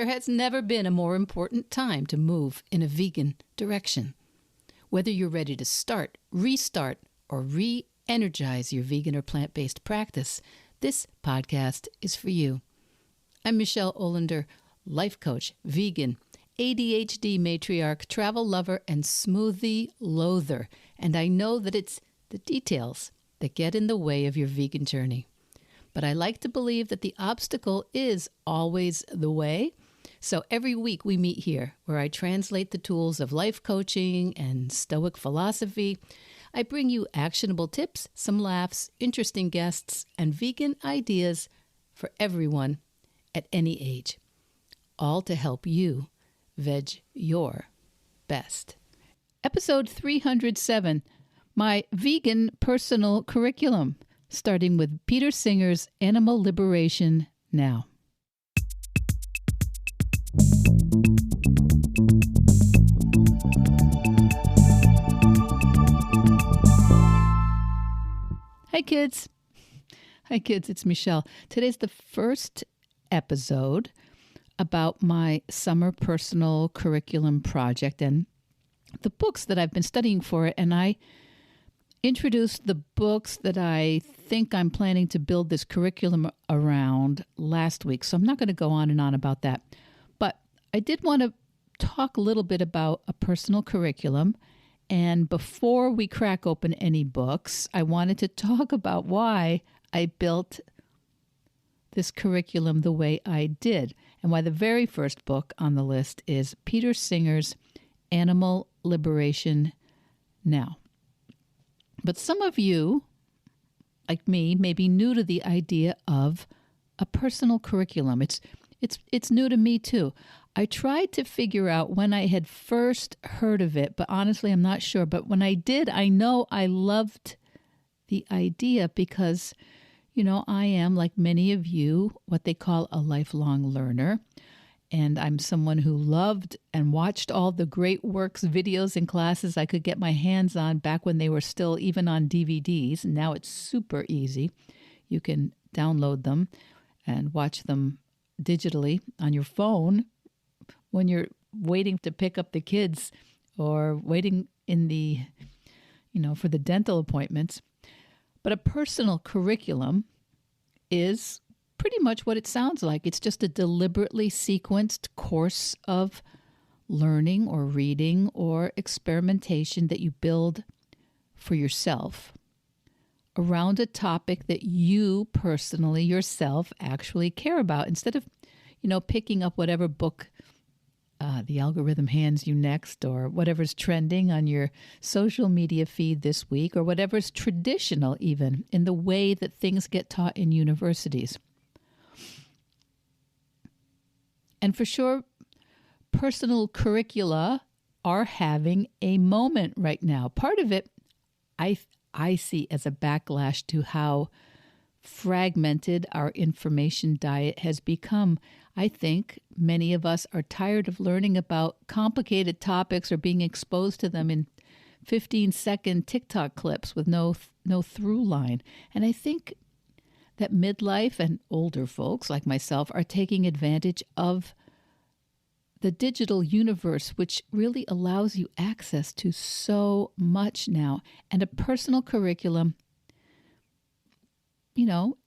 has never been a more important time to move in a vegan direction. Whether you're ready to start, restart, or re-energize your vegan or plant-based practice, this podcast is for you. I'm Michelle Olander, life coach, vegan, ADHD matriarch, travel lover, and smoothie loather. And I know that it's the details that get in the way of your vegan journey. But I like to believe that the obstacle is always the way. So every week we meet here where I translate the tools of life coaching and Stoic philosophy. I bring you actionable tips, some laughs, interesting guests, and vegan ideas for everyone at any age. All to help you veg your best. Episode 307, my vegan personal curriculum, starting with Peter Singer's Animal Liberation Now. Hi kids. Hi kids, it's Michelle. Today's the first episode about my summer personal curriculum project and the books that I've been studying for it. And I introduced the books that I think I'm planning to build this curriculum around last week. So I'm not going to go on and on about that. But I did want to talk a little bit about a personal curriculum. And before we crack open any books, I wanted to talk about why I built this curriculum the way I did, and why the very first book on the list is Peter Singer's Animal Liberation Now. But some of you, like me, may be new to the idea of a personal curriculum. It's new to me too. I tried to figure out when I had first heard of it, but honestly, I'm not sure. But when I did, I know I loved the idea because, you know, I am, like many of you, what they call a lifelong learner. And I'm someone who loved and watched all the great works, videos, and classes I could get my hands on back when they were still even on DVDs. And now it's super easy. You can download them and watch them digitally on your phone when you're waiting to pick up the kids or waiting in the, for the dental appointments. But a personal curriculum is pretty much what it sounds like. It's just a deliberately sequenced course of learning or reading or experimentation that you build for yourself around a topic that you personally yourself actually care about, instead of, picking up whatever book the algorithm hands you next, or whatever's trending on your social media feed this week, or whatever's traditional even in the way that things get taught in universities. And for sure, personal curricula are having a moment right now. Part of it I see as a backlash to how fragmented our information diet has become. I think many of us are tired of learning about complicated topics or being exposed to them in 15-second TikTok clips with no through line. And I think that midlife and older folks like myself are taking advantage of the digital universe, which really allows you access to so much now. And a personal curriculum,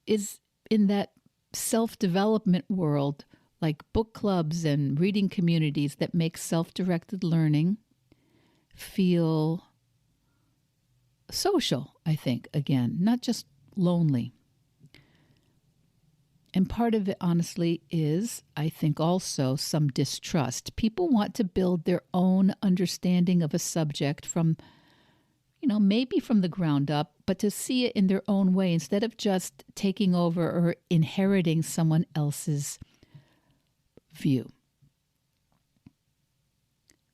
is in that self-development world, like book clubs and reading communities that make self-directed learning feel social, I think, again, not just lonely. And part of it, honestly, is, I think, also some distrust. People want to build their own understanding of a subject from, maybe from the ground up, but to see it in their own way instead of just taking over or inheriting someone else's view.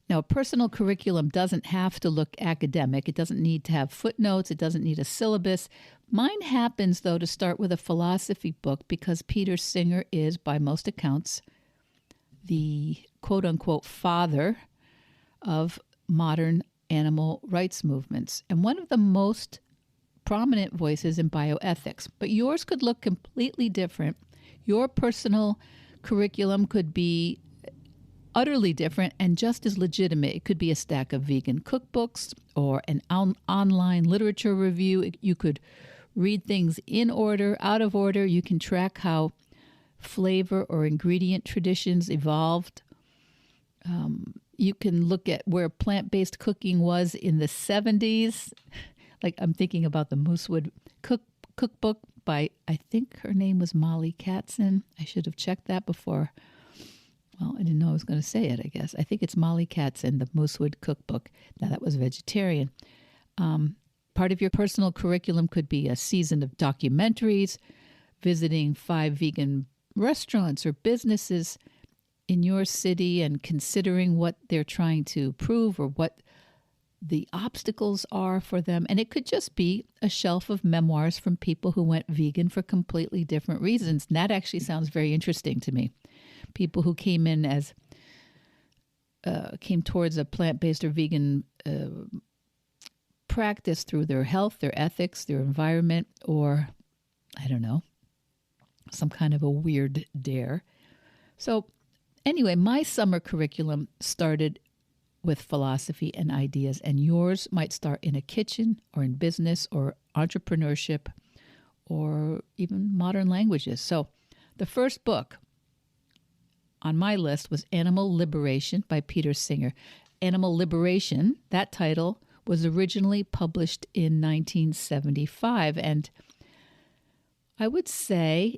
Now, a personal curriculum doesn't have to look academic. It doesn't need to have footnotes. It doesn't need a syllabus. Mine happens, though, to start with a philosophy book because Peter Singer is, by most accounts, the quote-unquote father of modern animal rights movements and one of the most prominent voices in bioethics. But yours could look completely different. Your personal curriculum could be utterly different and just as legitimate. It could be a stack of vegan cookbooks or an online literature review. You could read things in order, out of order. You can track how flavor or ingredient traditions evolved. You can look at where plant-based cooking was in the 70s. Like I'm thinking about the Moosewood cookbook by, I think her name was Molly Katzen. I should have checked that before. Well, I didn't know I was going to say it, I guess. I think it's Molly Katzen, the Moosewood cookbook. Now, that was vegetarian. Part of your personal curriculum could be a season of documentaries, visiting 5 vegan restaurants or businesses in your city and considering what they're trying to prove or what the obstacles are for them. And it could just be a shelf of memoirs from people who went vegan for completely different reasons. And that actually sounds very interesting to me. People who came in as, came towards a plant-based or vegan practice through their health, their ethics, their environment, or, I don't know, some kind of a weird dare. So anyway, my summer curriculum started with philosophy and ideas, and yours might start in a kitchen or in business or entrepreneurship or even modern languages. So the first book on my list was Animal Liberation by Peter Singer. Animal Liberation, that title, was originally published in 1975. And I would say,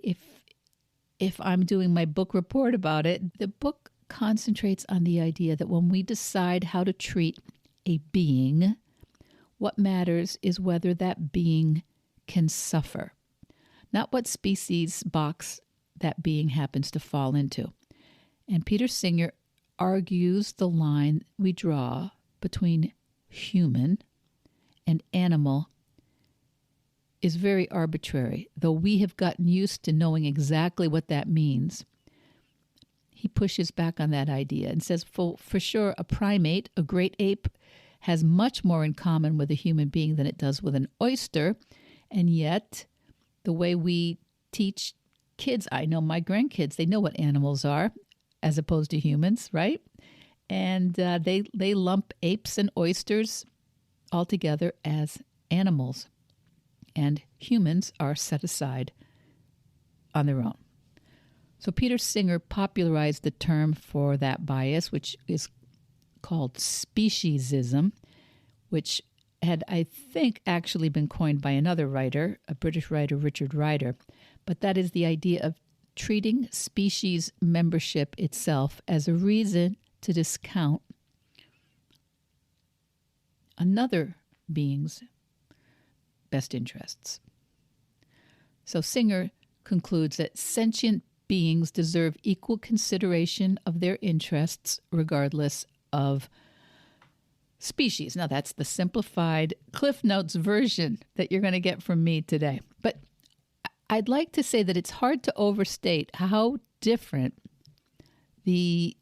if I'm doing my book report about it, the book concentrates on the idea that when we decide how to treat a being, what matters is whether that being can suffer, not what species box that being happens to fall into. And Peter Singer argues the line we draw between human and animal is very arbitrary, though we have gotten used to knowing exactly what that means. He pushes back on that idea and says, for sure, a primate, a great ape, has much more in common with a human being than it does with an oyster. And yet, the way we teach kids, I know my grandkids, they know what animals are as opposed to humans, right? And they lump apes and oysters all together as animals. And humans are set aside on their own. So Peter Singer popularized the term for that bias, which is called speciesism, which had, I think, actually been coined by another writer, a British writer, Richard Ryder. But that is the idea of treating species membership itself as a reason to discount another being's best interests. So Singer concludes that sentient beings deserve equal consideration of their interests regardless of species. Now, that's the simplified Cliff Notes version that you're going to get from me today. But I'd like to say that it's hard to overstate how different I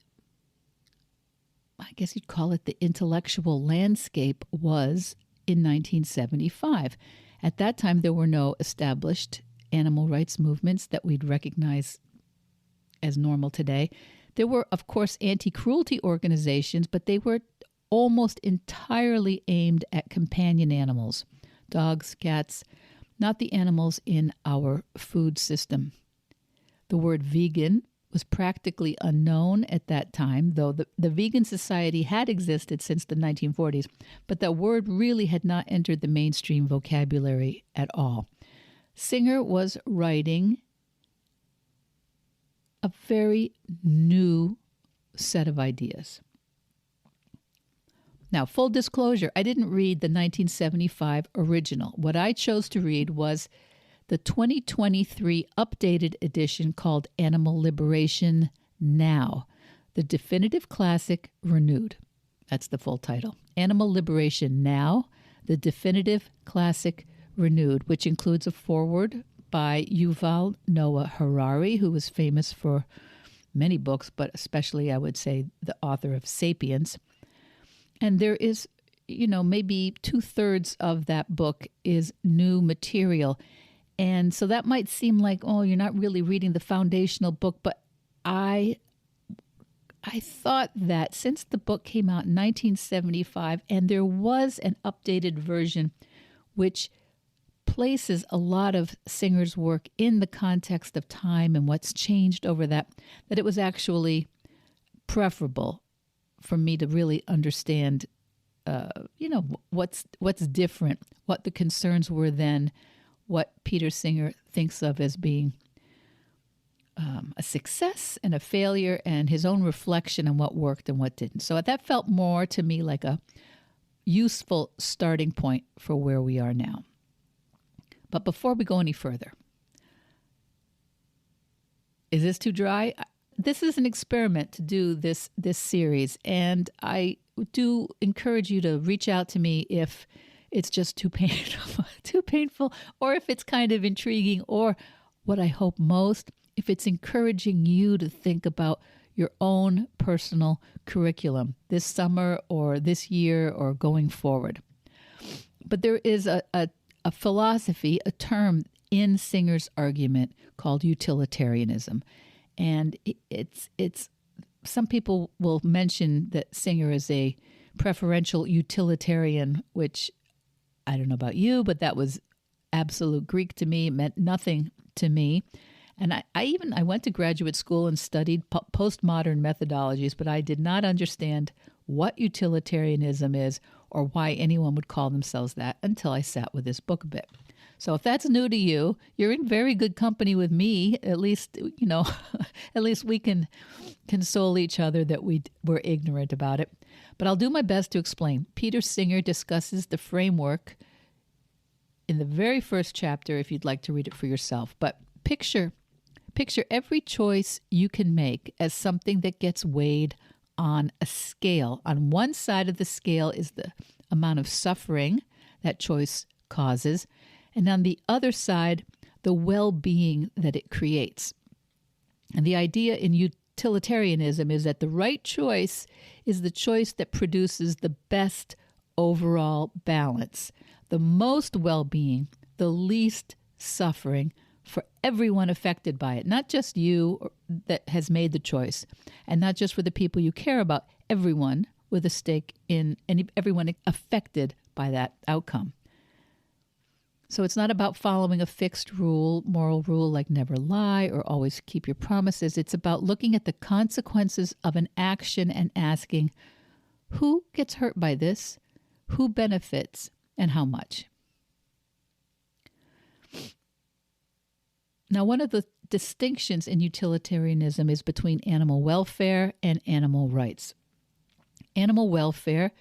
guess you'd call it the intellectual landscape was in 1975. At that time, there were no established animal rights movements that we'd recognize as normal today. There were, of course, anti-cruelty organizations, but they were almost entirely aimed at companion animals, dogs, cats, not the animals in our food system. The word vegan was practically unknown at that time, though the Vegan Society had existed since the 1940s, but that word really had not entered the mainstream vocabulary at all. Singer was writing a very new set of ideas. Now, full disclosure, I didn't read the 1975 original. What I chose to read was the 2023 updated edition called Animal Liberation Now, the definitive classic renewed. That's the full title. Animal Liberation Now, the definitive classic renewed, which includes a foreword by Yuval Noah Harari, who was famous for many books, but especially, I would say, the author of Sapiens. And there is, maybe 2/3 of that book is new material. And so that might seem like, oh, you're not really reading the foundational book, but I I thought that since the book came out in 1975 and there was an updated version which places a lot of Singer's work in the context of time and what's changed over that it was actually preferable for me to really understand, what's different, what the concerns were then, what Peter Singer thinks of as being a success and a failure, and his own reflection on what worked and what didn't. So that felt more to me like a useful starting point for where we are now. But before we go any further, is this too dry? This is an experiment to do this series, and I do encourage you to reach out to me if it's just too painful, or if it's kind of intriguing, or what I hope most, if it's encouraging you to think about your own personal curriculum this summer or this year or going forward. But there is a philosophy, a term in Singer's argument called utilitarianism. And it's some people will mention that Singer is a preferential utilitarian, which I don't know about you, but that was absolute Greek to me. It meant nothing to me. And I went to graduate school and studied postmodern methodologies, but I did not understand what utilitarianism is or why anyone would call themselves that until I sat with this book a bit. So if that's new to you, you're in very good company with me. At least, at least we can console each other that we're ignorant about it. But I'll do my best to explain. Peter Singer discusses the framework in the very first chapter if you'd like to read it for yourself. But picture every choice you can make as something that gets weighed on a scale. On one side of the scale is the amount of suffering that choice causes, and on the other side, the well-being that it creates. And the idea in utilitarianism is that the right choice is the choice that produces the best overall balance, the most well-being, the least suffering for everyone affected by it, not just you that has made the choice, and not just for the people you care about, everyone with a stake in, and everyone affected by that outcome. So it's not about following a fixed rule, moral rule like never lie or always keep your promises. It's about looking at the consequences of an action and asking, who gets hurt by this? Who benefits? And how much? Now, one of the distinctions in utilitarianism is between animal welfare and animal rights. Animal welfare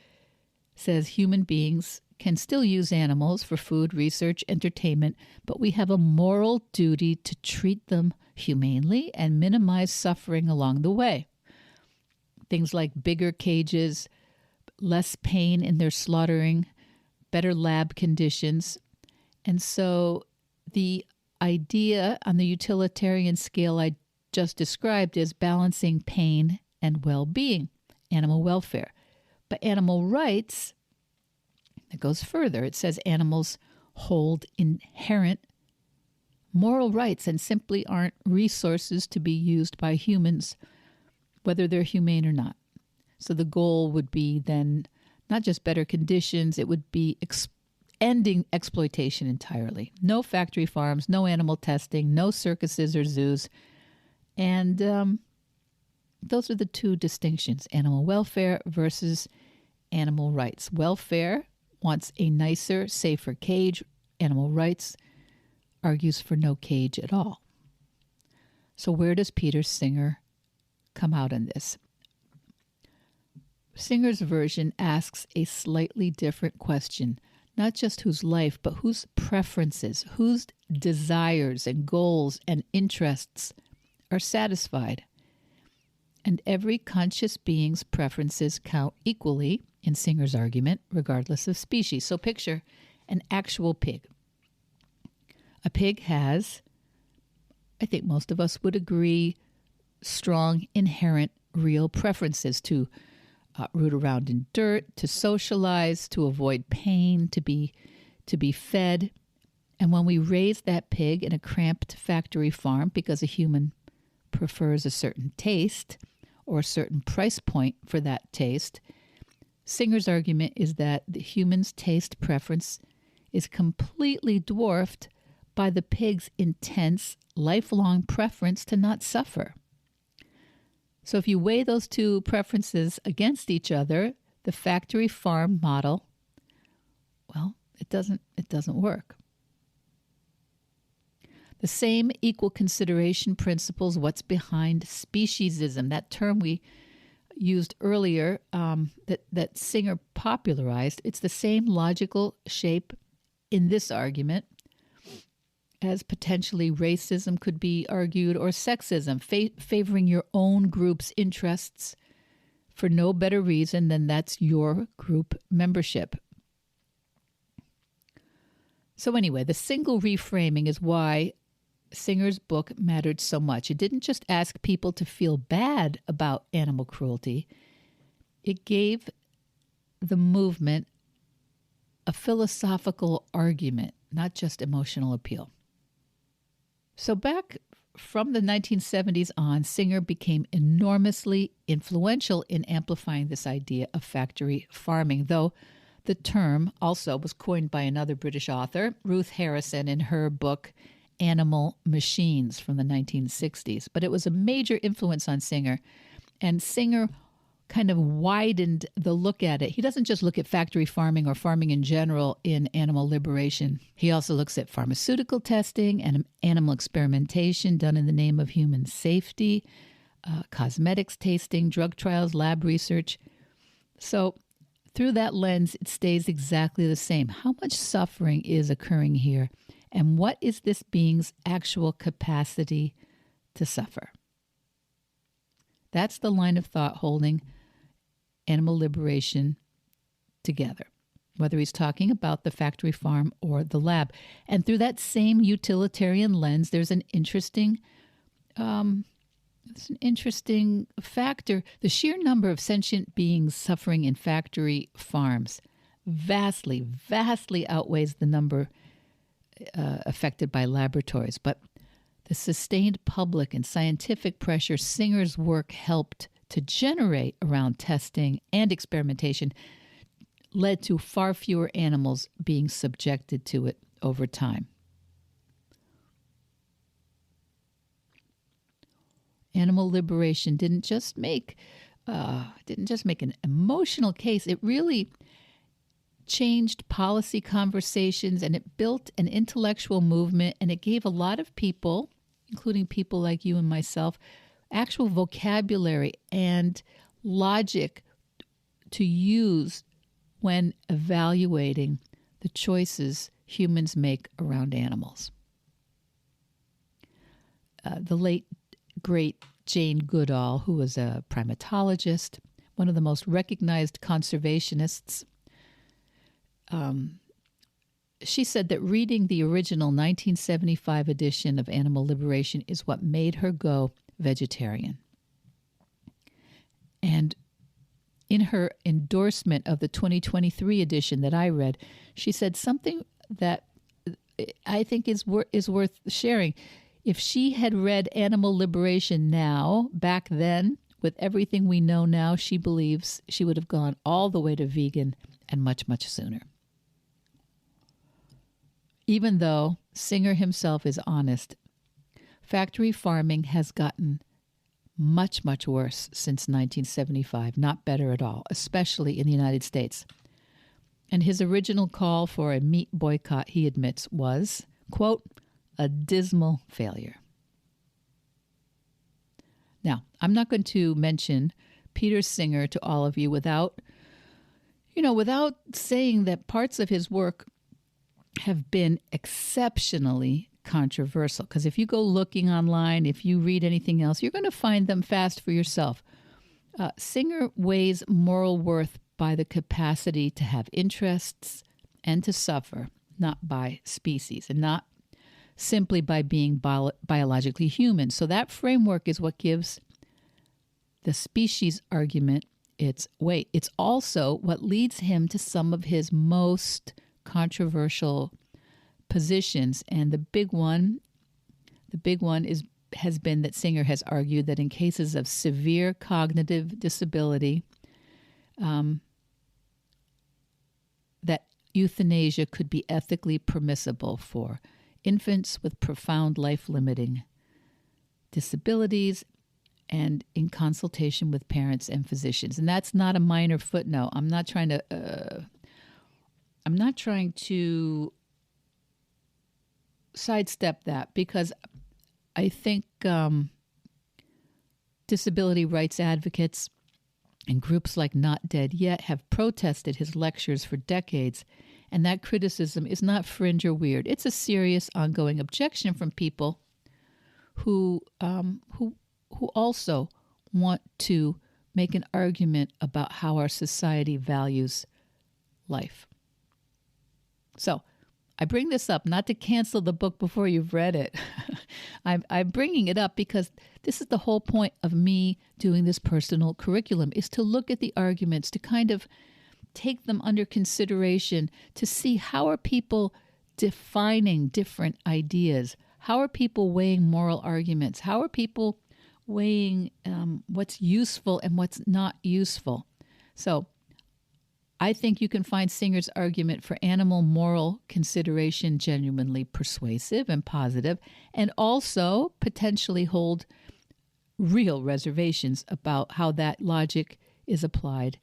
says human beings can still use animals for food, research, entertainment, but we have a moral duty to treat them humanely and minimize suffering along the way. Things like bigger cages, less pain in their slaughtering, better lab conditions. And so the idea on the utilitarian scale I just described is balancing pain and well-being, animal welfare. But animal rights, it goes further. It says animals hold inherent moral rights and simply aren't resources to be used by humans, whether they're humane or not. So the goal would be then not just better conditions, it would be ending exploitation entirely. No factory farms, no animal testing, no circuses or zoos. And those are the two distinctions, animal welfare versus animal rights. Welfare wants a nicer, safer cage. Animal rights argues for no cage at all. So where does Peter Singer come out on this? Singer's version asks a slightly different question, not just whose life, but whose preferences, whose desires and goals and interests are satisfied. And every conscious being's preferences count equally, in Singer's argument, regardless of species. So picture an actual pig. A pig has, I think most of us would agree, strong, inherent, real preferences to root around in dirt, to socialize, to avoid pain, to be fed. And when we raise that pig in a cramped factory farm because a human prefers a certain taste, or a certain price point for that taste. Singer's argument is that the human's taste preference is completely dwarfed by the pig's intense, lifelong preference to not suffer. So if you weigh those two preferences against each other, the factory farm model, well, it doesn't work. The same equal consideration principles, what's behind speciesism, that term we used earlier that Singer popularized, it's the same logical shape in this argument as potentially racism could be argued, or sexism, favoring your own group's interests for no better reason than that's your group membership. So anyway, the single reframing is why Singer's book mattered so much. It didn't just ask people to feel bad about animal cruelty. It gave the movement a philosophical argument, not just emotional appeal. So back from the 1970s on, Singer became enormously influential in amplifying this idea of factory farming, though the term also was coined by another British author, Ruth Harrison, in her book Animal Machines from the 1960s. But it was a major influence on Singer, and Singer kind of widened the look at it. He doesn't just look at factory farming or farming in general in animal liberation. He also looks at pharmaceutical testing and animal experimentation done in the name of human safety, cosmetics tasting, drug trials, lab research. So through that lens, it stays exactly the same. How much suffering is occurring here? And what is this being's actual capacity to suffer? That's the line of thought holding animal liberation together, whether he's talking about the factory farm or the lab. And through that same utilitarian lens, there's an interesting factor. The sheer number of sentient beings suffering in factory farms vastly outweighs the number affected by laboratories. But the sustained public and scientific pressure Singer's work helped to generate around testing and experimentation led to far fewer animals being subjected to it over time. Animal liberation didn't just make an emotional case. It really changed policy conversations, and it built an intellectual movement, and it gave a lot of people, including people like you and myself, actual vocabulary and logic to use when evaluating the choices humans make around animals. The late, great Jane Goodall, who was a primatologist, one of the most recognized conservationists, she said that reading the original 1975 edition of Animal Liberation is what made her go vegetarian. And in her endorsement of the 2023 edition that I read, she said something that I think is worth sharing. If she had read Animal Liberation now, back then, with everything we know now, she believes she would have gone all the way to vegan and much, much sooner. Even though Singer himself is honest, factory farming has gotten much, much worse since 1975, not better at all, especially in the United States. And his original call for a meat boycott, he admits, was, quote, a dismal failure. Now, I'm not going to mention Peter Singer to all of you without saying that parts of his work have been exceptionally controversial. Because if you go looking online, if you read anything else, you're going to find them fast for yourself. Singer weighs moral worth by the capacity to have interests and to suffer, not by species, and not simply by being biologically human. So that framework is what gives the species argument its weight. It's also what leads him to some of his most controversial positions, and the big one is has been that Singer has argued that in cases of severe cognitive disability, that euthanasia could be ethically permissible for infants with profound life-limiting disabilities and in consultation with parents and physicians. And that's not a minor footnote. I'm not trying to sidestep that, because I think disability rights advocates and groups like Not Dead Yet have protested his lectures for decades, and that criticism is not fringe or weird. It's a serious, ongoing objection from people who also want to make an argument about how our society values life. So I bring this up not to cancel the book before you've read it. I'm bringing it up because this is the whole point of me doing this personal curriculum, is to look at the arguments, to kind of take them under consideration, to see how are people defining different ideas, how are people weighing moral arguments, how are people weighing what's useful and what's not useful. So I think you can find Singer's argument for animal moral consideration genuinely persuasive and positive, and also potentially hold real reservations about how that logic is applied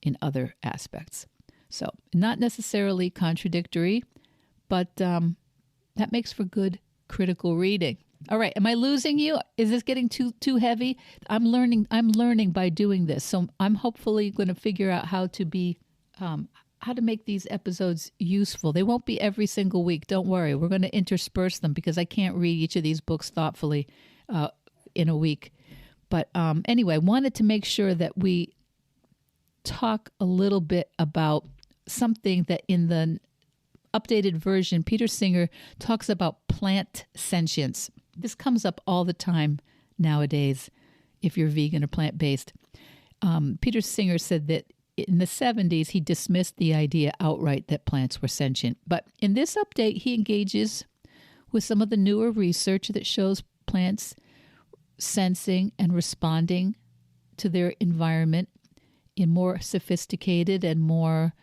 in other aspects. So not necessarily contradictory, but that makes for good critical reading. All right, am I losing you? Is this getting too heavy? I'm learning by doing this. So I'm hopefully going to figure out how to make these episodes useful. They won't be every single week. Don't worry. We're going to intersperse them because I can't read each of these books thoughtfully in a week. But anyway, I wanted to make sure that we talk a little bit about something that in the updated version, Peter Singer talks about plant sentience. This comes up all the time nowadays if you're vegan or plant-based. Peter Singer said that in the 70s, he dismissed the idea outright that plants were sentient. But in this update, he engages with some of the newer research that shows plants sensing and responding to their environment in more sophisticated and more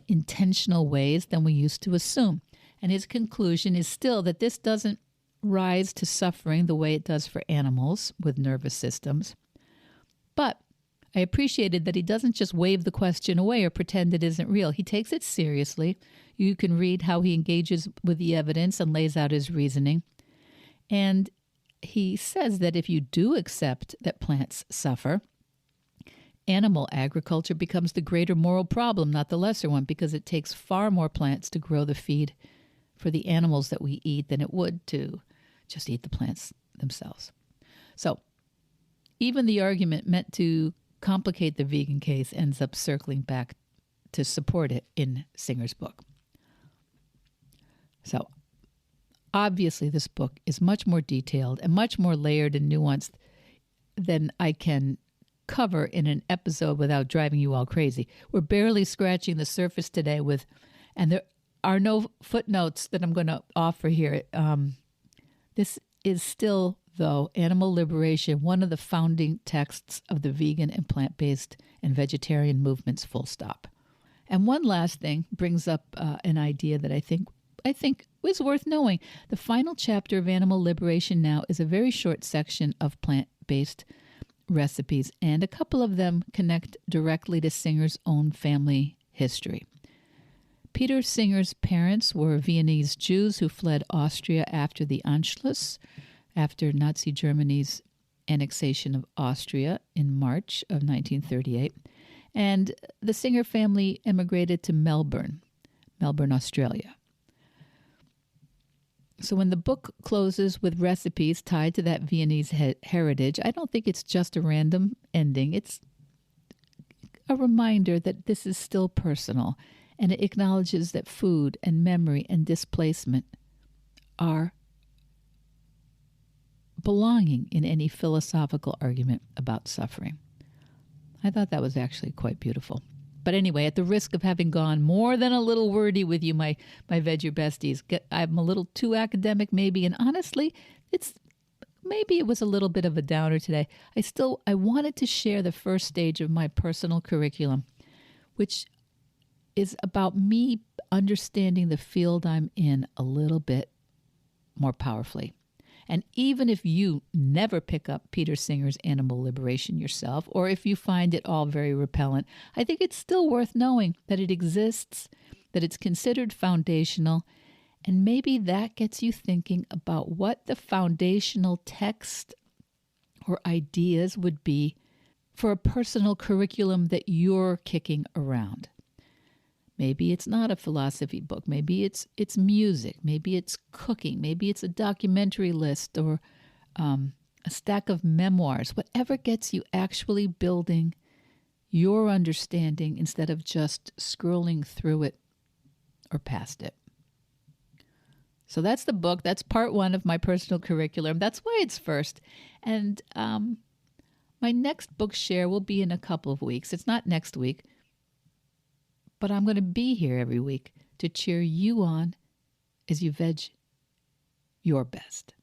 intentional ways than we used to assume. And his conclusion is still that this doesn't rise to suffering the way it does for animals with nervous systems. But I appreciated that he doesn't just wave the question away or pretend it isn't real. He takes it seriously. You can read how he engages with the evidence and lays out his reasoning. And he says that if you do accept that plants suffer, animal agriculture becomes the greater moral problem, not the lesser one, because it takes far more plants to grow the feed for the animals that we eat than it would to just eat the plants themselves. So even the argument meant to complicate the vegan case ends up circling back to support it in Singer's book. So obviously this book is much more detailed and much more layered and nuanced than I can cover in an episode without driving you all crazy. We're barely scratching the surface today and there are no footnotes that I'm going to offer here. This is still, though, Animal Liberation, one of the founding texts of the vegan and plant-based and vegetarian movements, full stop. And one last thing brings up an idea that I think is worth knowing. The final chapter of Animal Liberation Now is a very short section of plant-based recipes, and a couple of them connect directly to Singer's own family history. Peter Singer's parents were Viennese Jews who fled Austria after the Anschluss, after Nazi Germany's annexation of Austria in March of 1938. And the Singer family emigrated to Melbourne, Australia. So when the book closes with recipes tied to that Viennese heritage, I don't think it's just a random ending. It's a reminder that this is still personal, and it acknowledges that food and memory and displacement are belonging in any philosophical argument about suffering. I thought that was actually quite beautiful. But anyway, at the risk of having gone more than a little wordy with you, my veg your besties, I'm a little too academic maybe, and honestly, it's maybe it was a little bit of a downer today. I wanted to share the first stage of my personal curriculum, which is about me understanding the field I'm in a little bit more powerfully. And even if you never pick up Peter Singer's Animal Liberation yourself, or if you find it all very repellent, I think it's still worth knowing that it exists, that it's considered foundational, and maybe that gets you thinking about what the foundational text or ideas would be for a personal curriculum that you're kicking around. Maybe it's not a philosophy book. Maybe it's music. Maybe it's cooking. Maybe it's a documentary list or a stack of memoirs. Whatever gets you actually building your understanding instead of just scrolling through it or past it. So that's the book. That's part one of my personal curriculum. That's why it's first. And my next book share will be in a couple of weeks. It's not next week. But I'm going to be here every week to cheer you on as you veg your best.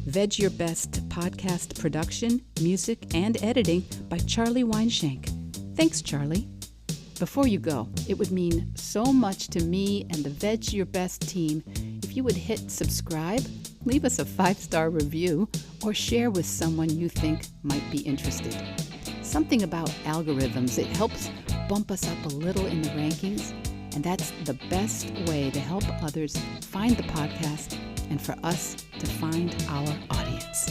Veg Your Best podcast production, music, and editing by Charlie Weinshank. Thanks, Charlie. Before you go, it would mean so much to me and the Veg Your Best team if you would hit subscribe, leave us a 5-star review, or share with someone you think might be interested. Something about algorithms, it helps bump us up a little in the rankings, and that's the best way to help others find the podcast and for us to find our audience.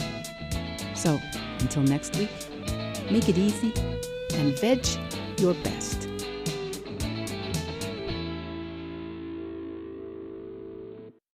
So, until next week, make it easy and veg your best.